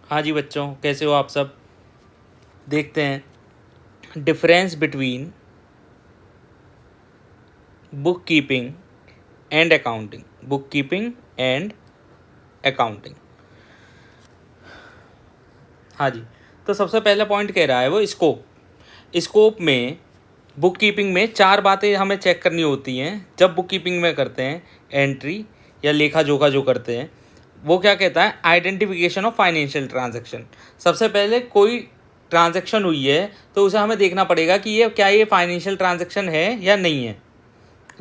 हाँ जी बच्चों, कैसे हो आप सब। देखते हैं difference between book keeping and accounting. Book keeping and accounting. हाँ जी, तो सबसे पहला पॉइंट कह रहा है वो स्कोप। स्कोप में बुक कीपिंग में 4 बातें हमें चेक करनी होती हैं जब बुक कीपिंग में करते हैं एंट्री या लेखा जोखा जो करते हैं। वो क्या कहता है, आइडेंटिफिकेशन ऑफ फाइनेंशियल ट्रांजैक्शन। सबसे पहले कोई ट्रांजैक्शन हुई है तो उसे हमें देखना पड़ेगा कि ये फाइनेंशियल ट्रांजैक्शन है या नहीं है।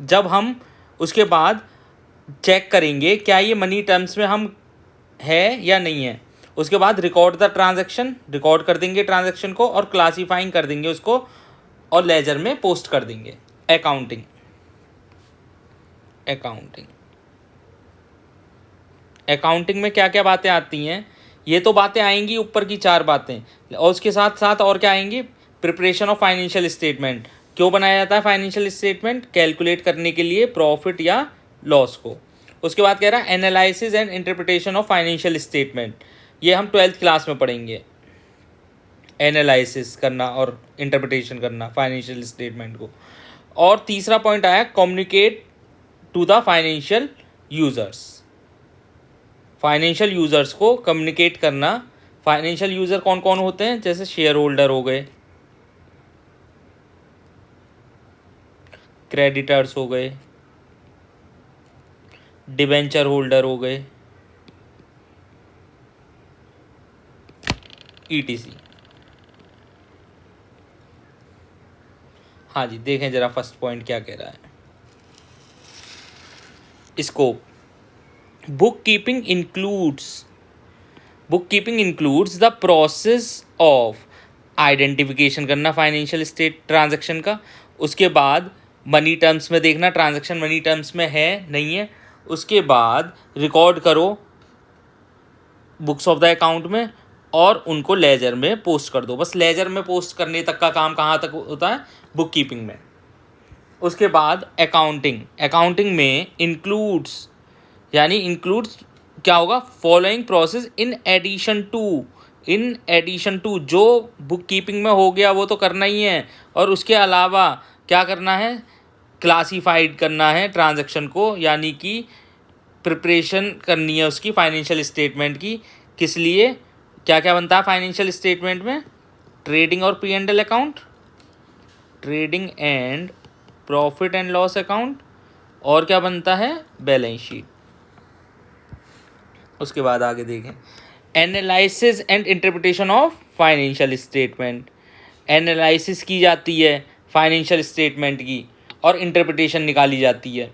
जब हम उसके बाद चेक करेंगे क्या ये मनी टर्म्स में हम है या नहीं है। उसके बाद रिकॉर्ड द ट्रांजैक्शन, रिकॉर्ड कर देंगे ट्रांजैक्शन को और क्लासीफाइंग कर देंगे उसको और लेजर में पोस्ट कर देंगे। अकाउंटिंग। अकाउंटिंग अकाउंटिंग में क्या क्या बातें आती हैं, ये तो बातें आएंगी ऊपर की 4 बातें, और उसके साथ साथ और क्या आएंगी। Preparation of financial statement. क्यों बनाया जाता है फाइनेंशियल स्टेटमेंट? कैलकुलेट करने के लिए प्रॉफिट या लॉस को। उसके बाद कह रहा है analysis and interpretation of financial statement. ये हम 12th क्लास में पढ़ेंगे, एनालिसिस करना और इंटरप्रिटेशन करना फाइनेंशियल स्टेटमेंट को। और तीसरा पॉइंट आया communicate to the financial users. Financial users को कम्युनिकेट करना। फाइनेंशियल यूज़र कौन कौन होते हैं? जैसे शेयर होल्डर हो गए, क्रेडिटर्स हो गए, डिबेंचर होल्डर हो गए, ईटीसी। हाँ जी, देखें जरा फर्स्ट पॉइंट क्या कह रहा है। Scope. Book keeping includes the process of identification करना फाइनेंशियल स्टेट ट्रांजैक्शन का। उसके बाद मनी टर्म्स में देखना ट्रांजैक्शन मनी टर्म्स में है नहीं है। उसके बाद रिकॉर्ड करो बुक्स ऑफ द अकाउंट में और उनको लेजर में पोस्ट कर दो। बस लेजर में पोस्ट करने तक का काम कहाँ तक होता है? बुक कीपिंग में। उसके बाद अकाउंटिंग में इंक्लूड्स क्या होगा, following process in addition to जो बुक कीपिंग में हो गया वो तो करना ही है, और उसके अलावा क्या करना है, क्लासीफाइड करना है ट्रांजैक्शन को, यानी कि प्रिपरेशन करनी है उसकी फाइनेंशियल स्टेटमेंट की। किस लिए, क्या क्या बनता है फाइनेंशियल स्टेटमेंट में? ट्रेडिंग और P&L account, trading and profit and loss account, और क्या बनता है, बैलेंस शीट। उसके बाद आगे देखें analysis and interpretation of financial statement. Analysis की जाती है फाइनेंशियल स्टेटमेंट की और इंटरप्रिटेशन निकाली जाती है।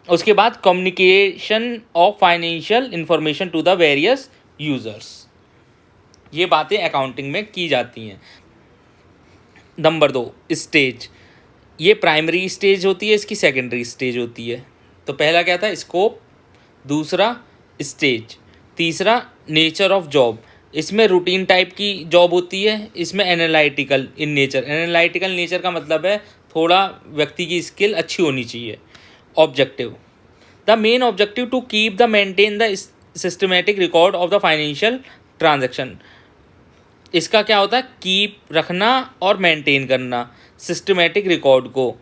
उसके बाद communication of financial information to the various users. ये बातें अकाउंटिंग में की जाती हैं। Number 2 stage. ये प्राइमरी स्टेज होती है, इसकी सेकेंडरी स्टेज होती है। तो पहला क्या था, स्कोप, दूसरा स्टेज, तीसरा नेचर ऑफ जॉब। इसमें रूटीन टाइप की जॉब होती है, इसमें analytical in nature. Analytical nature का मतलब है थोड़ा व्यक्ति की स्किल अच्छी होनी चाहिए। Objective, the main objective to keep the maintain the systematic record of the financial transaction. इसका क्या होता है, कीप रखना और मेंटेन करना सिस्टमेटिक रिकॉर्ड को,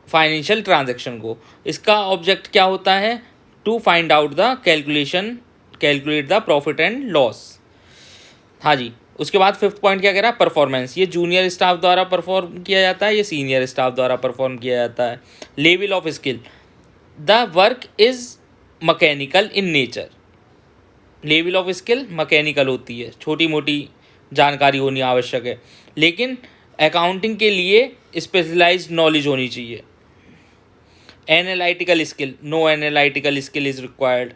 फाइनेंशियल ट्रांजैक्शन को। इसका ऑब्जेक्ट क्या होता है, to find out the calculate the profit and loss. हाँ जी, उसके बाद 5th पॉइंट क्या कह रहा है, परफॉर्मेंस। ये जूनियर स्टाफ द्वारा परफॉर्म किया जाता है, ये सीनियर स्टाफ द्वारा परफॉर्म किया जाता है। Level of skill, the work is mechanical in nature. Level of skill mechanical होती है, छोटी मोटी जानकारी होनी आवश्यक है, लेकिन अकाउंटिंग के लिए स्पेशलाइज्ड नॉलेज होनी चाहिए। Analytical skill, no analytical skill is required,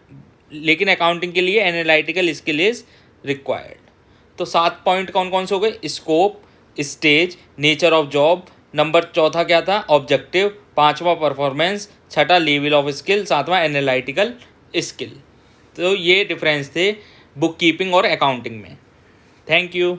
लेकिन अकाउंटिंग के लिए एनालिटिकल स्किल इज़ रिक्वायर्ड। तो 7 पॉइंट कौन कौन से हो गए, scope, stage, nature of job, number 4 क्या था, ऑब्जेक्टिव, 5वां परफॉर्मेंस, 6वां लेवल ऑफ स्किल, 7वां एनालिटिकल स्किल। तो ये डिफरेंस थे बुक कीपिंग और अकाउंटिंग में। Thank you.